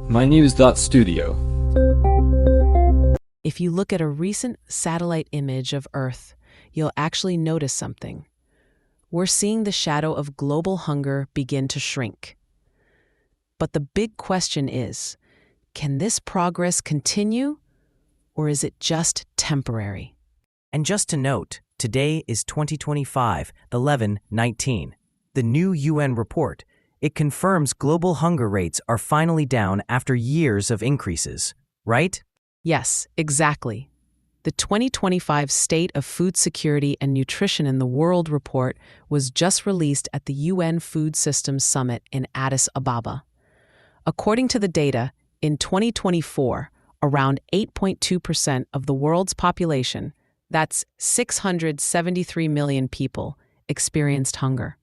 mynews.studio. If you look at a recent satellite image of Earth, you'll actually notice something. We're seeing the shadow of global hunger begin to shrink. But the big question is, can this progress continue, or is it just temporary? And just to note, today is 2025, 11/19. The new UN report, it confirms global hunger rates are finally down after years of increases, right? Yes, exactly. The 2025 State of Food Security and Nutrition in the World report was just released at the UN Food Systems Summit in Addis Ababa. According to the data, in 2024, around 8.2% of the world's population, that's 673 million people, experienced hunger.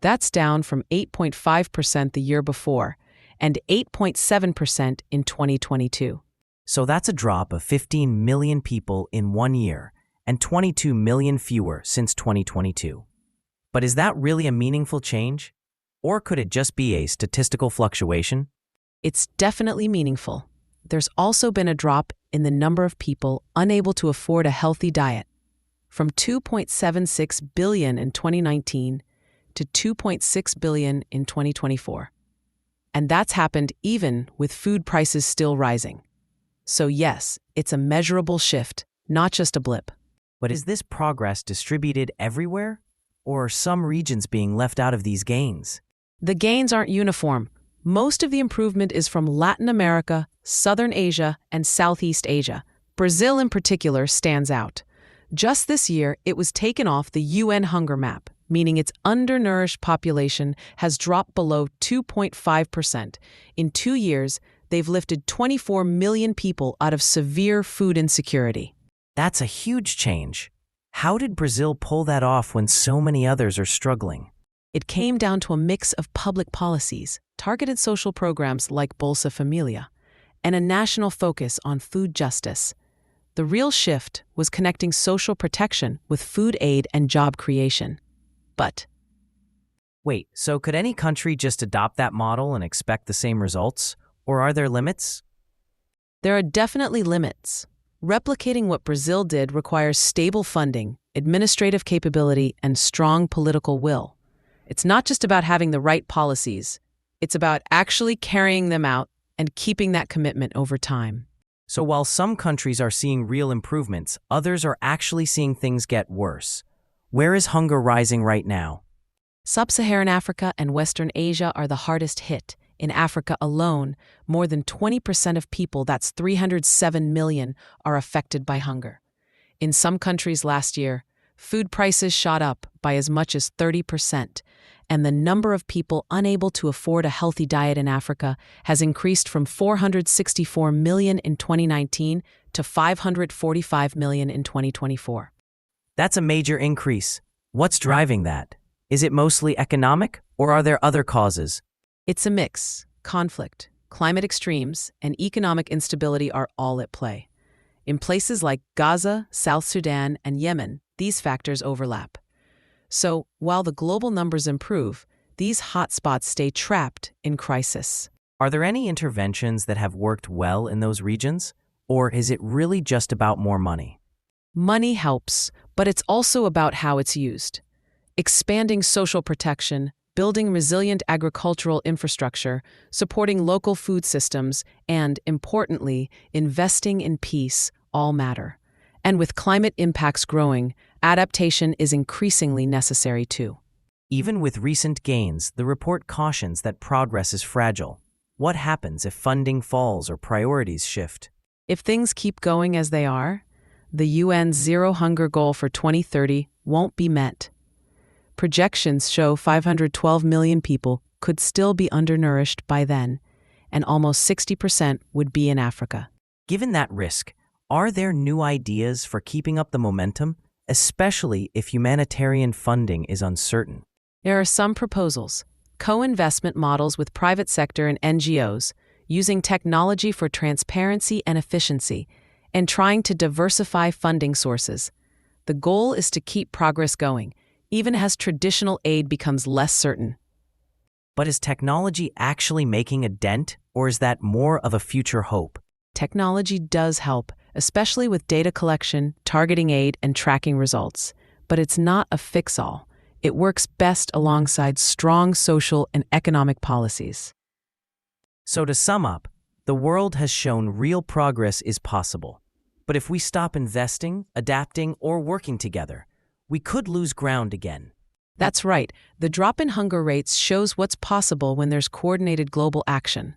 That's down from 8.5% the year before and 8.7% in 2022. So that's a drop of 15 million people in 1 year and 22 million fewer since 2022. But is that really a meaningful change? Or could it just be a statistical fluctuation? It's definitely meaningful. There's also been a drop in the number of people unable to afford a healthy diet, from 2.76 billion in 2019 to 2.6 billion in 2024. And that's happened even with food prices still rising. So yes, it's a measurable shift, not just a blip. But is this progress distributed everywhere? Or are some regions being left out of these gains? The gains aren't uniform. Most of the improvement is from Latin America, Southern Asia, and Southeast Asia. Brazil in particular stands out. Just this year, it was taken off the UN hunger map, meaning its undernourished population has dropped below 2.5%. In 2 years, they've lifted 24 million people out of severe food insecurity. That's a huge change. How did Brazil pull that off when so many others are struggling? It came down to a mix of public policies, targeted social programs like Bolsa Familia, and a national focus on food justice. The real shift was connecting social protection with food aid and job creation. But wait, so could any country just adopt that model and expect the same results? Or are there limits? there are definitely limits. Replicating what Brazil did requires stable funding, administrative capability, and strong political will. It's not just about having the right policies. It's about actually carrying them out and keeping that commitment over time. So while some countries are seeing real improvements, others are actually seeing things get worse. Where is hunger rising right now? Sub-Saharan Africa and Western Asia are the hardest hit. In Africa alone, more than 20% of people, that's 307 million, are affected by hunger. In some countries last year, food prices shot up by as much as 30%, and the number of people unable to afford a healthy diet in Africa has increased from 464 million in 2019 to 545 million in 2024. That's a major increase. What's driving that? Is it mostly economic, or are there other causes? It's a mix. Conflict, climate extremes, and economic instability are all at play. In places like Gaza, South Sudan, and Yemen, these factors overlap. So, while the global numbers improve, these hotspots stay trapped in crisis. Are there any interventions that have worked well in those regions? Or is it really just about more money? Money helps, but it's also about how it's used. Expanding social protection, building resilient agricultural infrastructure, supporting local food systems, and, importantly, investing in peace all matter. And with climate impacts growing, adaptation is increasingly necessary too. Even with recent gains, the report cautions that progress is fragile. What happens if funding falls or priorities shift? If things keep going as they are, the UN's Zero Hunger goal for 2030 won't be met. Projections show 512 million people could still be undernourished by then, and almost 60% would be in Africa. Given that risk, are there new ideas for keeping up the momentum, especially if humanitarian funding is uncertain? There are some proposals, co-investment models with private sector and NGOs, using technology for transparency and efficiency, and trying to diversify funding sources. The goal is to keep progress going, even as traditional aid becomes less certain. But is technology actually making a dent, Or is that more of a future hope? Technology does help, especially with data collection, targeting aid, and tracking results. But it's not a fix-all. It works best alongside strong social and economic policies. So to sum up, the world has shown real progress is possible. But if we stop investing, adapting, or working together, we could lose ground again. That's right. The drop in hunger rates shows what's possible when there's coordinated global action.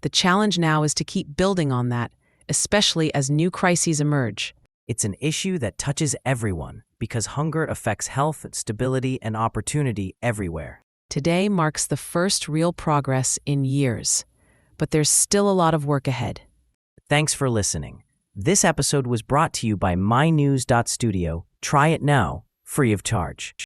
The challenge now is to keep building on that, especially as new crises emerge. It's an issue that touches everyone because hunger affects health, stability, and opportunity everywhere. Today marks the first real progress in years, but there's still a lot of work ahead. Thanks for listening. This episode was brought to you by mynews.studio. Try it now, free of charge.